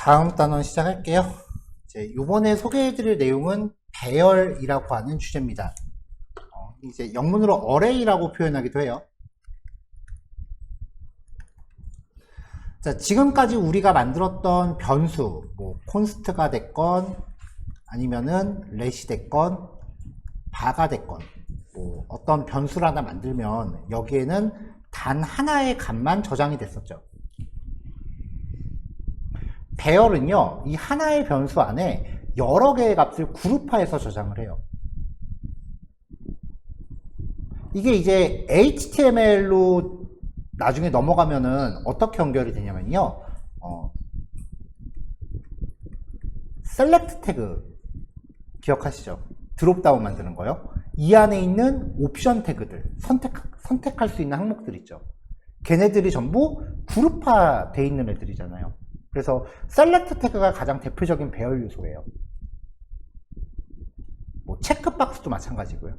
다음 단원 시작할게요. 이번에 소개해드릴 내용은 배열이라고 하는 주제입니다. 이제 영문으로 array라고 표현하기도 해요. 자, 지금까지 우리가 만들었던 변수, 콘스트가 됐건, 아니면은 렛이 됐건, 바가 됐건, 어떤 변수를 하나 만들면 여기에는 단 하나의 값만 저장이 됐었죠. 배열은요, 이 하나의 변수 안에 여러 개의 값을 그룹화해서 저장을 해요. 이게 이제 HTML로 나중에 넘어가면은 어떻게 연결이 되냐면요, 셀렉트 태그 기억하시죠? 드롭다운 만드는 거요. 이 안에 있는 옵션 태그들, 선택할 수 있는 항목들 있죠. 걔네들이 전부 그룹화 돼 있는 애들이잖아요. 그래서 셀렉트 태그가 가장 대표적인 배열 요소예요. 체크박스도 마찬가지고요.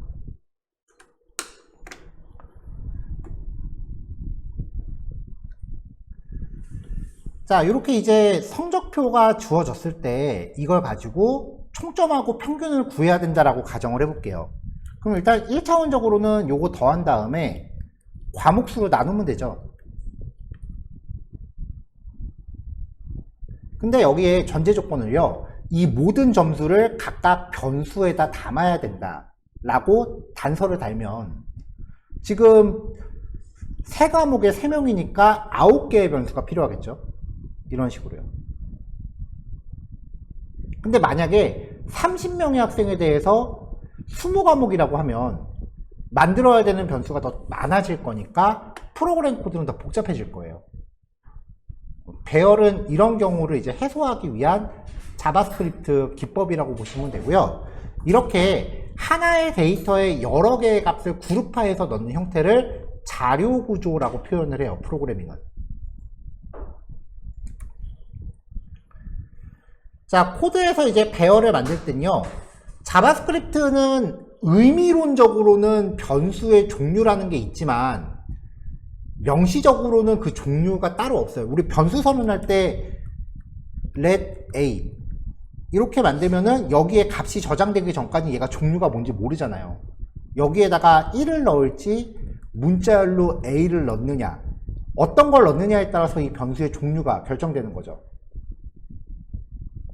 자, 이렇게 이제 성적표가 주어졌을 때 이걸 가지고 총점하고 평균을 구해야 된다라고 가정을 해볼게요. 그럼 일단 1차원적으로는 요거 더한 다음에 과목수로 나누면 되죠. 근데 여기에 전제 조건을요, 이 모든 점수를 각각 변수에다 담아야 된다 라고 단서를 달면, 지금 세 과목에 3명이니까 9개의 변수가 필요하겠죠. 이런 식으로요. 근데 만약에 30명의 학생에 대해서 20과목이라고 하면 만들어야 되는 변수가 더 많아질 거니까 프로그램 코드는 더 복잡해질 거예요. 배열은 이런 경우를 이제 해소하기 위한 자바스크립트 기법이라고 보시면 되고요. 이렇게 하나의 데이터에 여러 개의 값을 그룹화해서 넣는 형태를 자료 구조라고 표현을 해요. 프로그래밍은. 자, 코드에서 이제 배열을 만들 땐요, 자바스크립트는 의미론적으로는 변수의 종류라는 게 있지만 명시적으로는 그 종류가 따로 없어요. 우리 변수 선언할 때 let a 이렇게 만들면은 여기에 값이 저장되기 전까지 얘가 종류가 뭔지 모르잖아요. 여기에다가 1을 넣을지 문자열로 a를 넣느냐, 어떤 걸 넣느냐에 따라서 이 변수의 종류가 결정되는 거죠.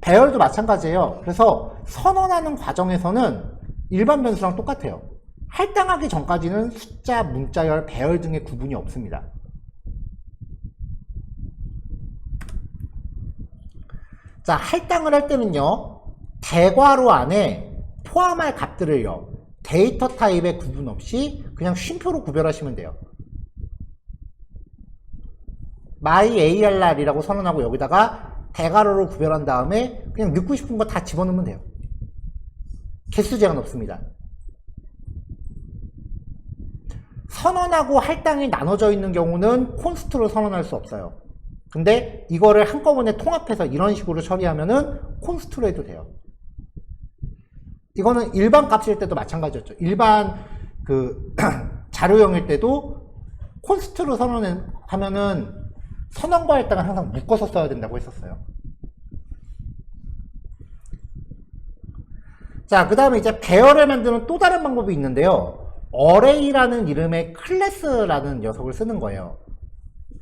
배열도 마찬가지예요. 그래서 선언하는 과정에서는 일반 변수랑 똑같아요. 할당하기 전까지는 숫자, 문자열, 배열 등의 구분이 없습니다. 자, 할당을 할 때는요, 대괄호 안에 포함할 값들을요, 데이터 타입의 구분 없이 그냥 쉼표로 구별하시면 돼요. myarr이라고 선언하고 여기다가 대괄호로 구별한 다음에 그냥 넣고 싶은 거 다 집어넣으면 돼요. 개수 제한 없습니다. 선언하고 할당이 나눠져 있는 경우는 콘스트로 선언할 수 없어요. 근데 이거를 한꺼번에 통합해서 이런 식으로 처리하면은 콘스트로 해도 돼요. 이거는 일반 값일 때도 마찬가지였죠. 일반 자료형일 때도 콘스트로 선언하면은 선언과 할당은 항상 묶어서 써야 된다고 했었어요. 자, 그 다음에 이제 배열을 만드는 또 다른 방법이 있는데요. array라는 이름의 클래스라는 녀석을 쓰는 거예요.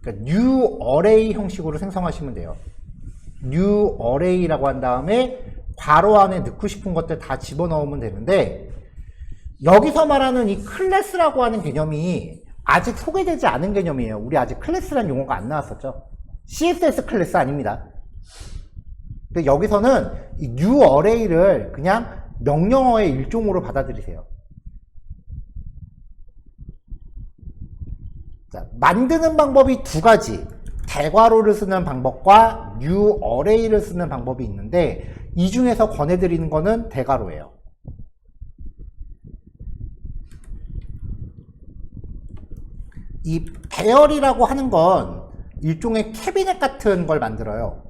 그러니까 new array 형식으로 생성하시면 돼요. new array라고 한 다음에 괄호 안에 넣고 싶은 것들 다 집어넣으면 되는데, 여기서 말하는 이 클래스라고 하는 개념이 아직 소개되지 않은 개념이에요. 우리 아직 클래스라는 용어가 안 나왔었죠. CSS 클래스 아닙니다. 근데 여기서는 이 new array를 그냥 명령어의 일종으로 받아들이세요. 자, 만드는 방법이 두 가지, 대괄호를 쓰는 방법과 new array를 쓰는 방법이 있는데, 이 중에서 권해드리는 거는 대괄호예요. 이 배열이라고 하는 건 일종의 캐비넷 같은 걸 만들어요.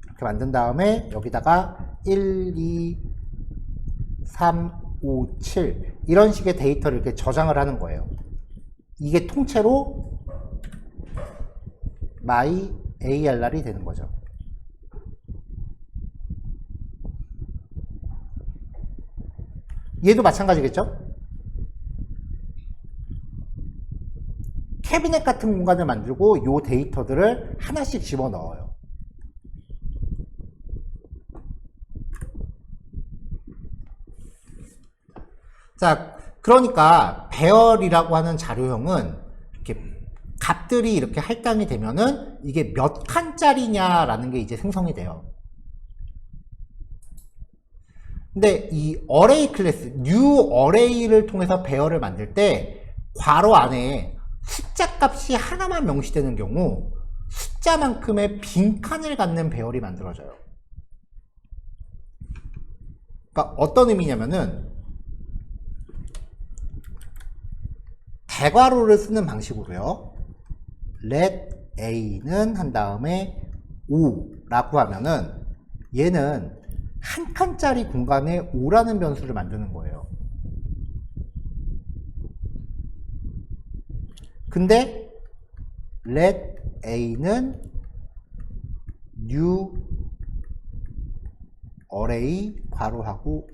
이렇게 만든 다음에 여기다가 1, 2, 3, 5, 7 이런 식의 데이터를 이렇게 저장을 하는 거예요. 이게 통째로 my ARR이 되는 거죠. 얘도 마찬가지겠죠? 캐비넷 같은 공간을 만들고 요 데이터들을 하나씩 집어넣어요. 자, 그러니까 배열이라고 하는 자료형은 이렇게 값들이 이렇게 할당이 되면은 이게 몇 칸짜리냐라는 게 이제 생성이 돼요. 근데 이 array 클래스, new array를 통해서 배열을 만들 때 괄호 안에 숫자 값이 하나만 명시되는 경우 숫자만큼의 빈칸을 갖는 배열이 만들어져요. 그러니까 어떤 의미냐면은 대괄호를 쓰는 방식으로요. let a는 한 다음에 5라고 하면은 얘는 한 칸짜리 공간에 5라는 변수를 만드는 거예요. 근데 let a는 new array 괄호하고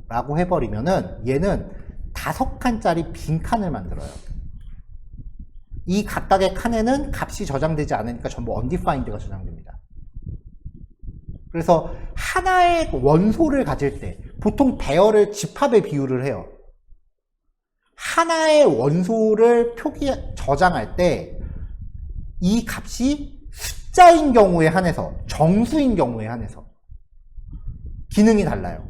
5라고 해버리면은 얘는 5칸짜리 빈칸을 만들어요. 이 각각의 칸에는 값이 저장되지 않으니까 전부 undefined가 저장됩니다. 그래서 하나의 원소를 가질 때 보통 배열을 집합에 비유를 해요. 하나의 원소를 저장할 때 이 값이 숫자인 경우에 한해서 정수인 경우에 한해서 기능이 달라요.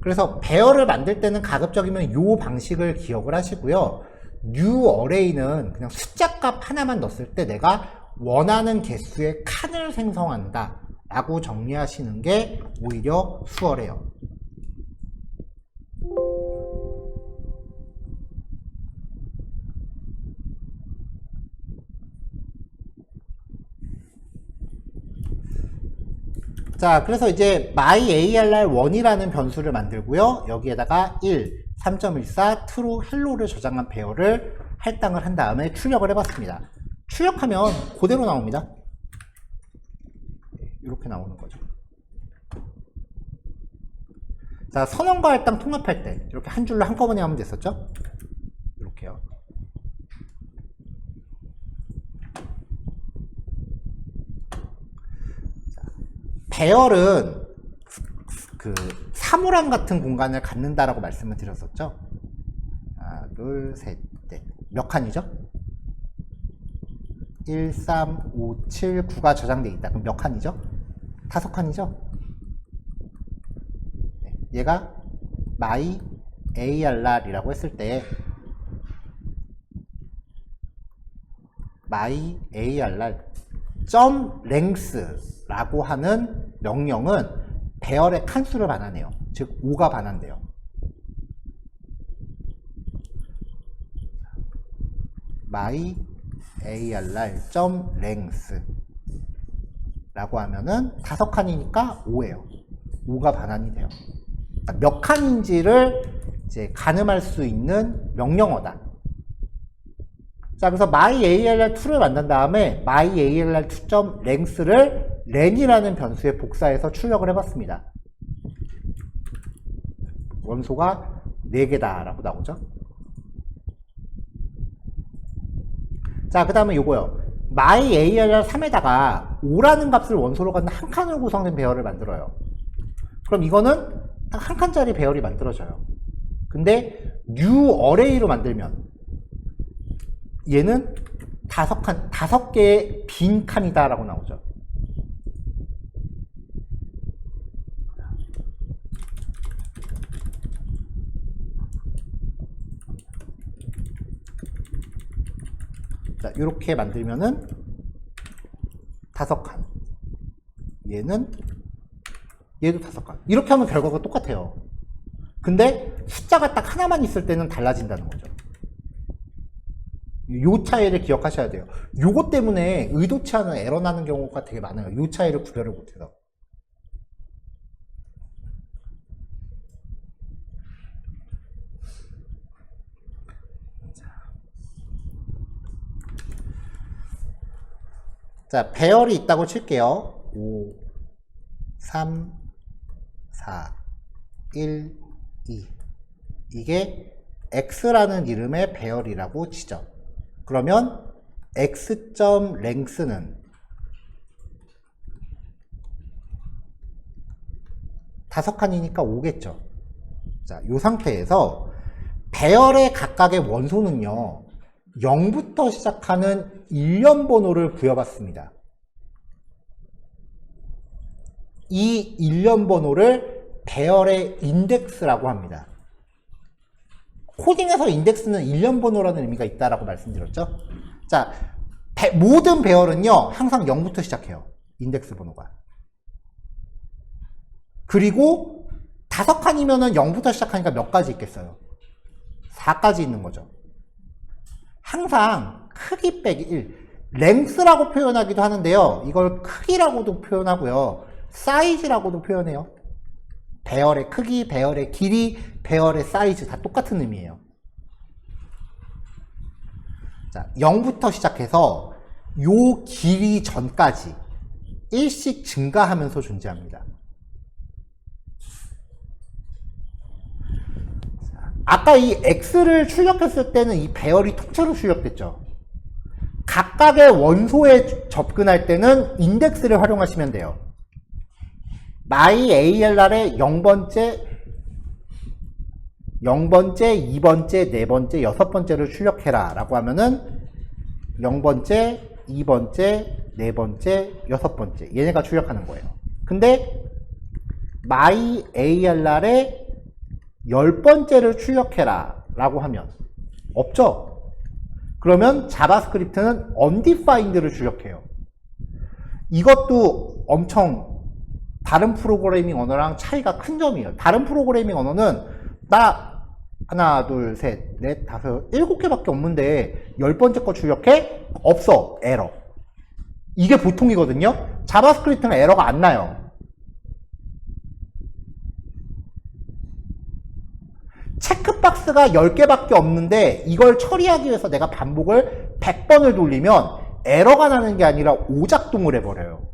그래서 배열을 만들 때는 가급적이면 이 방식을 기억을 하시고요. new array는 그냥 숫자 값 하나만 넣었을 때 내가 원하는 개수의 칸을 생성한다 라고 정리하시는 게 오히려 수월해요. 자, 그래서 이제 myarr1이라는 변수를 만들고요. 여기에다가 1, 3.14, true, hello를 저장한 배열을 할당을 한 다음에 출력을 해봤습니다. 출력하면 그대로 나옵니다. 이렇게 나오는 거죠. 자, 선언과 할당 통합할 때 이렇게 한 줄로 한꺼번에 하면 됐었죠? 이렇게요. 배열은 그 사물함 같은 공간을 갖는다라고 말씀을 드렸었죠. 하나, 둘, 셋, 넷. 몇 칸이죠? 1, 3, 5, 7, 9가 저장되어 있다. 그럼 몇 칸이죠? 5칸이죠? 얘가 my arr이라고 했을 때 my arr .length라고 하는 명령은 배열의 칸수를 반환해요. 즉 5가 반환돼요. my arr.length 라고 하면은 5칸이니까 5예요. 5가 반환이 돼요. 그러니까 몇 칸인지를 이제 가늠할 수 있는 명령어다. 자, 그래서 myarr2를 만든 다음에 myarr2.length를 len이라는 변수에 복사해서 출력을 해봤습니다. 원소가 4개다 라고 나오죠. 자, 그 다음에 요거요. myarr3에다가 5라는 값을 원소로 갖는 한 칸으로 구성된 배열을 만들어요. 그럼 이거는 딱 한 칸짜리 배열이 만들어져요. 근데 new array로 만들면 얘는 5개의 빈 칸이다 라고 나오죠. 자, 이렇게 만들면은 5칸. 얘도 5칸. 이렇게 하면 결과가 똑같아요. 근데 숫자가 딱 하나만 있을 때는 달라진다는 거죠. 요 차이를 기억하셔야 돼요. 요것 때문에 의도치 않은 에러 나는 경우가 되게 많아요. 요 차이를 구별을 못해서. 자, 배열이 있다고 칠게요. 5, 3, 4, 1, 2. 이게 x라는 이름의 배열이라고 치죠. 그러면 x.length는 다섯 칸이니까 5겠죠. 자, 이 상태에서 배열의 각각의 원소는요, 0부터 시작하는 일련 번호를 부여받습니다. 이 일련 번호를 배열의 인덱스라고 합니다. 코딩에서 인덱스는 일련 번호라는 의미가 있다라고 말씀드렸죠. 자, 모든 배열은요, 항상 0부터 시작해요. 인덱스 번호가. 그리고 5칸이면은 0부터 시작하니까 몇 가지 있겠어요? 4까지 있는 거죠. 항상 크기 빼기 1. 랭스라고 표현하기도 하는데요. 이걸 크기라고도 표현하고요. 사이즈라고도 표현해요. 배열의 크기, 배열의 길이, 배열의 사이즈 다 똑같은 의미예요. 자, 0부터 시작해서 요 길이 전까지 1씩 증가하면서 존재합니다. 아까 이 x를 출력했을 때는 이 배열이 통째로 출력됐죠. 각각의 원소에 접근할 때는 인덱스를 활용하시면 돼요. myALR의 0번째, 2번째, 4번째, 6번째를 출력해라 라고 하면은 0번째, 2번째, 4번째, 6번째 얘네가 출력하는 거예요. 근데 myALR의 10번째를 출력해라 라고 하면 없죠? 그러면 자바스크립트는 undefined를 출력해요. 이것도 엄청 다른 프로그래밍 언어랑 차이가 큰 점이에요. 다른 프로그래밍 언어는 나 하나, 둘, 셋, 넷, 다섯, 7개밖에 없는데 10번째 거 출력해? 없어. 에러. 이게 보통이거든요. 자바스크립트는 에러가 안 나요. 체크박스가 10개밖에 없는데 이걸 처리하기 위해서 내가 반복을 100번을 돌리면 에러가 나는 게 아니라 오작동을 해버려요.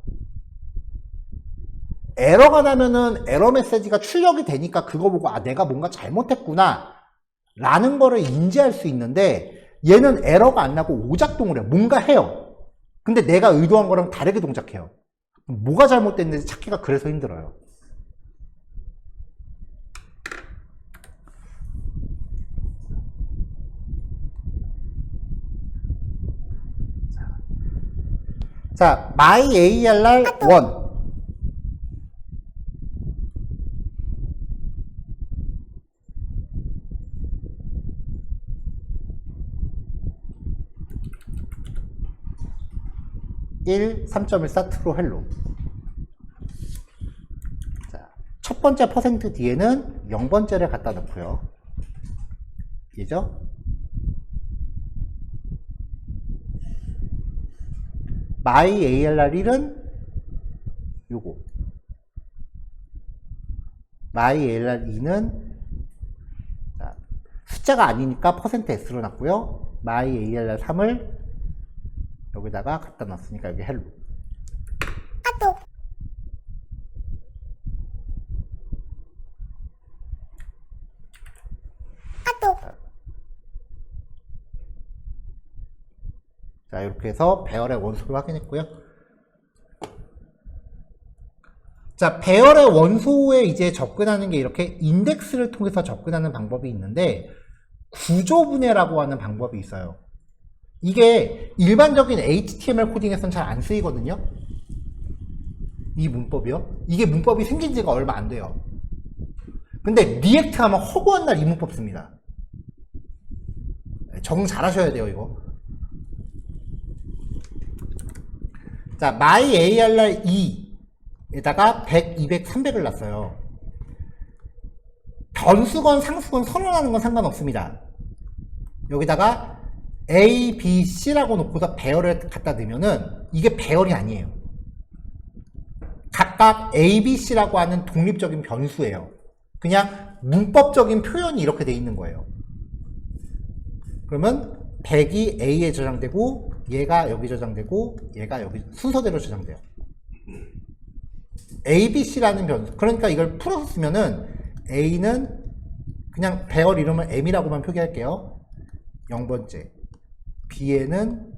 에러가 나면은 에러 메시지가 출력이 되니까 그거 보고 아 내가 뭔가 잘못했구나 라는 거를 인지할 수 있는데 얘는 에러가 안 나고 오작동을 해요. 뭔가 해요. 근데 내가 의도한 거랑 다르게 동작해요. 뭐가 잘못됐는지 찾기가 그래서 힘들어요. 자, myALR1 1, 3.14 true hello. 자, 첫 번째 퍼센트 뒤에는 0번째를 갖다 놓고요. 이죠? myALR1은 요거. myALR2는 숫자가 아니니까 %s로 놨고요. myALR3을 여기다가 갖다 놨으니까 여기 hello. 자, 이렇게 해서 배열의 원소를 확인했고요. 자, 배열의 원소에 이제 접근하는 게 이렇게 인덱스를 통해서 접근하는 방법이 있는데 구조분해라고 하는 방법이 있어요. 이게 일반적인 HTML 코딩에서는 잘 안 쓰이거든요. 이 문법이요. 이게 문법이 생긴 지가 얼마 안 돼요. 근데 리액트 하면 허구한 날 이 문법 씁니다. 적응 잘 하셔야 돼요, 이거. 자, myALR2에다가 100, 200, 300을 놨어요. 변수건 상수건 선언하는 건 상관없습니다. 여기다가 A, B, C라고 놓고서 배열을 갖다 넣으면은 이게 배열이 아니에요. 각각 A, B, C라고 하는 독립적인 변수예요. 그냥 문법적인 표현이 이렇게 돼 있는 거예요. 그러면 100이 A에 저장되고 얘가 여기 저장되고 얘가 여기 순서대로 저장돼요. A, B, C라는 변수. 그러니까 이걸 풀어서 쓰면은 A는 그냥 배열 이름을 M이라고만 표기할게요. 0번째. B에는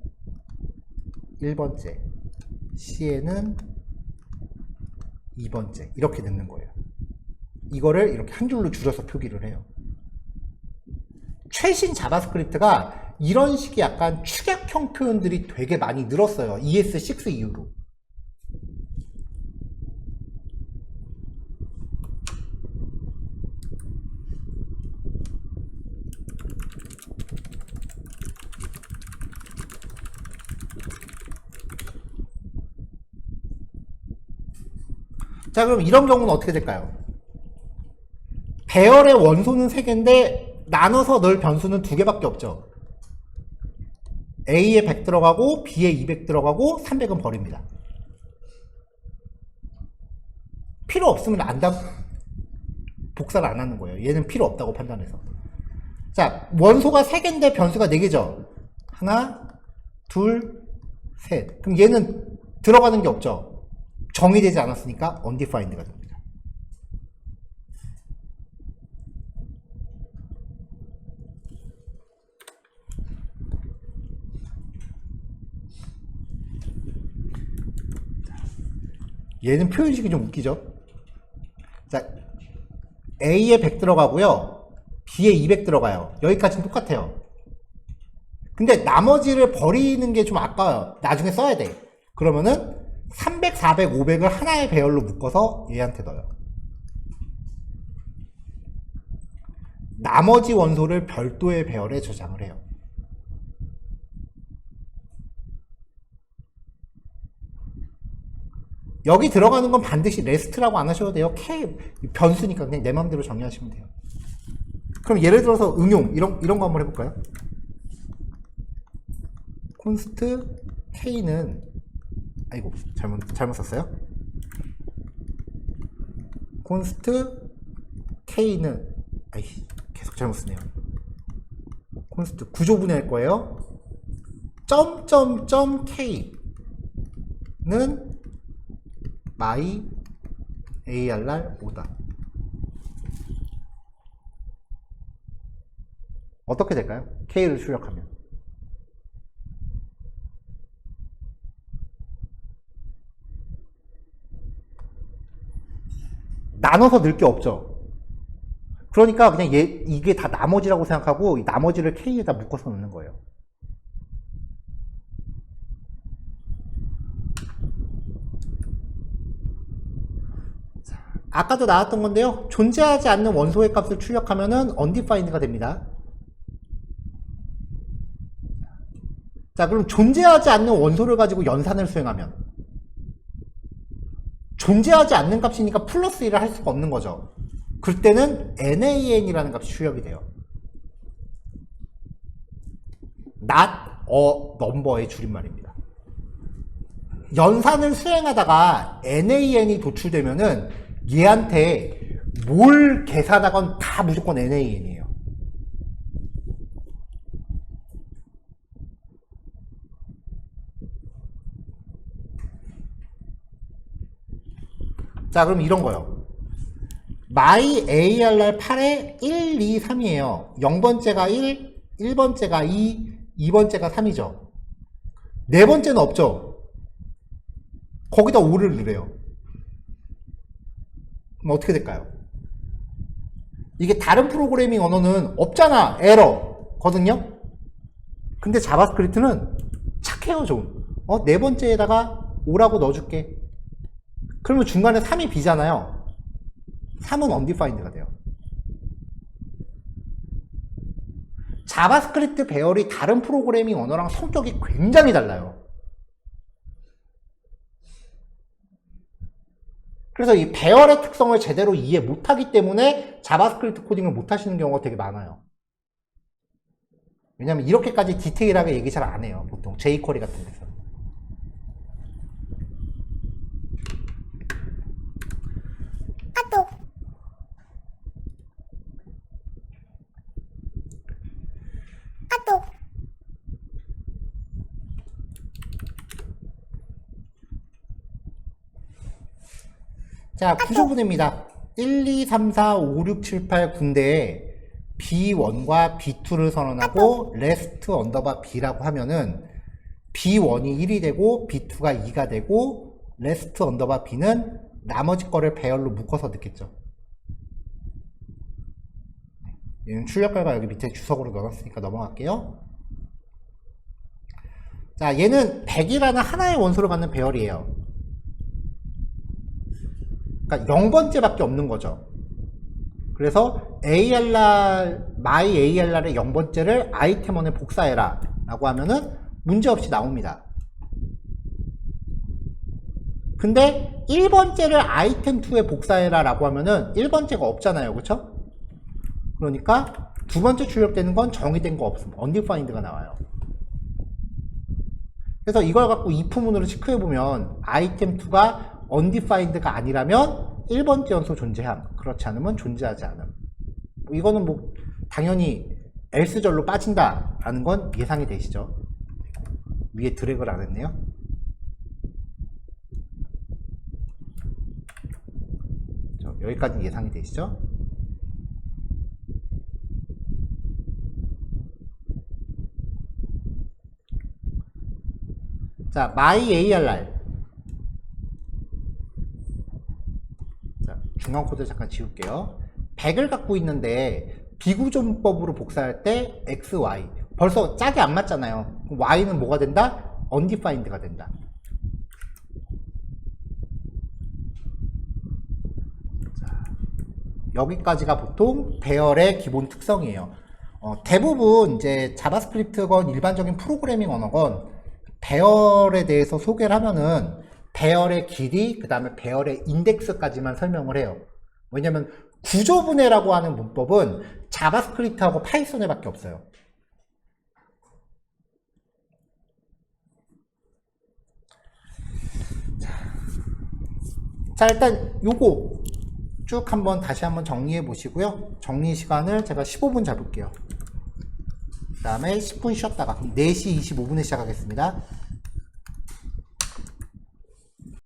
1번째. C에는 2번째. 이렇게 넣는 거예요. 이거를 이렇게 한 줄로 줄여서 표기를 해요. 최신 자바스크립트가 이런 식의 약간 축약형 표현들이 되게 많이 늘었어요. ES6 이후로. 자, 그럼 이런 경우는 어떻게 될까요? 배열의 원소는 3개인데 나눠서 넣을 변수는 2개밖에 없죠. A에 100 들어가고 B에 200 들어가고 300은 버립니다. 필요 없으면 복사를 안 하는 거예요. 얘는 필요 없다고 판단해서. 자, 원소가 3개인데 변수가 4개죠. 하나, 둘, 셋. 그럼 얘는 들어가는 게 없죠. 정의되지 않았으니까 undefined가 됩니다. 얘는 표현식이 좀 웃기죠. 자, A에 100 들어가고요. B에 200 들어가요. 여기까지는 똑같아요. 근데 나머지를 버리는 게 좀 아까워요. 나중에 써야 돼. 그러면은 300, 400, 500을 하나의 배열로 묶어서 얘한테 넣어요. 나머지 원소를 별도의 배열에 저장을 해요. 여기 들어가는 건 반드시 레스트라고 안 하셔도 돼요. K 변수니까 그냥 내 마음대로 정리하시면 돼요. 그럼 예를 들어서 응용 이런 거 한번 해볼까요? 콘스트 K는 아이고 잘못 썼어요. 콘스트 K는 계속 잘못 쓰네요. 콘스트 구조분해 할 거예요. K는 my ARR 5다. 어떻게 될까요? K를 출력하면. 나눠서 넣을 게 없죠. 그러니까 그냥 이게 다 나머지라고 생각하고 이 나머지를 K에다 묶어서 넣는 거예요. 아까도 나왔던 건데요. 존재하지 않는 원소의 값을 출력하면은 undefined가 됩니다. 자, 그럼 존재하지 않는 원소를 가지고 연산을 수행하면 존재하지 않는 값이니까 플러스 1을 할 수가 없는 거죠. 그때는 NaN이라는 값이 출력이 돼요. not a number의 줄임말입니다. 연산을 수행하다가 NaN이 도출되면은 얘한테 뭘 계산하건 다 무조건 NaN이에요. 자, 그럼 이런 거요. my ARR 8에 1, 2, 3이에요. 0번째가 1, 1번째가 2, 2번째가 3이죠. 네 번째는 없죠. 거기다 5를 넣으래요. 그럼 어떻게 될까요? 이게 다른 프로그래밍 언어는 없잖아. 에러거든요. 근데 자바스크립트는 착해요 좀. 네 번째에다가 5라고 넣어줄게. 그러면 중간에 3이 비잖아요. 3은 undefined가 돼요. 자바스크립트 배열이 다른 프로그래밍 언어랑 성격이 굉장히 달라요. 그래서 이 배열의 특성을 제대로 이해 못하기 때문에 자바스크립트 코딩을 못하시는 경우가 되게 많아요. 왜냐면 이렇게까지 디테일하게 얘기 잘 안 해요. 보통 jQuery 같은 데서. 자, 구조분입니다. 1, 2, 3, 4, 5, 6, 7, 8 군데에 B1과 B2를 선언하고 rest 언더바 B라고 하면은 B1이 1이 되고 B2가 2가 되고 rest 언더바 B는 나머지 거를 배열로 묶어서 넣겠죠. 얘는 출력 결과 여기 밑에 주석으로 넣어놨으니까 넘어갈게요. 자, 얘는 100이라는 하나의 원소를 갖는 배열이에요. 그러니까 0번째밖에 없는 거죠. 그래서 ALR, my ALR의 0번째를 아이템 1에 복사해라 라고 하면은 문제없이 나옵니다. 근데 1번째를 아이템 2에 복사해라 라고 하면은 1번째가 없잖아요. 그쵸? 그러니까 두 번째 출력되는 건 정의된 거 없음. undefined가 나와요. 그래서 이걸 갖고 if문으로 체크해보면 아이템 2가 undefined가 아니라면 1번째 연소 존재함. 그렇지 않으면 존재하지 않음. 이거는 뭐 당연히 else절로 빠진다라는 건 예상이 되시죠? 위에 드래그를 안 했네요. 여기까지는 예상이 되시죠? 자, my ALR. 자, 중간 코드 잠깐 지울게요. 100을 갖고 있는데 비구조문법으로 복사할 때 x, y. 벌써 짝이 안 맞잖아요. 그럼 y는 뭐가 된다? undefined가 된다. 자, 여기까지가 보통 배열의 기본 특성이에요. 대부분 이제 자바스크립트건 일반적인 프로그래밍 언어건 배열에 대해서 소개를 하면은 배열의 길이, 그 다음에 배열의 인덱스까지만 설명을 해요. 왜냐면 구조분해라고 하는 문법은 자바스크립트하고 파이썬에 밖에 없어요. 자, 일단 요거 쭉 한번 다시 한번 정리해 보시고요. 정리 시간을 제가 15분 잡을게요. 그 다음에 10분 쉬었다가 4시 25분에 시작하겠습니다.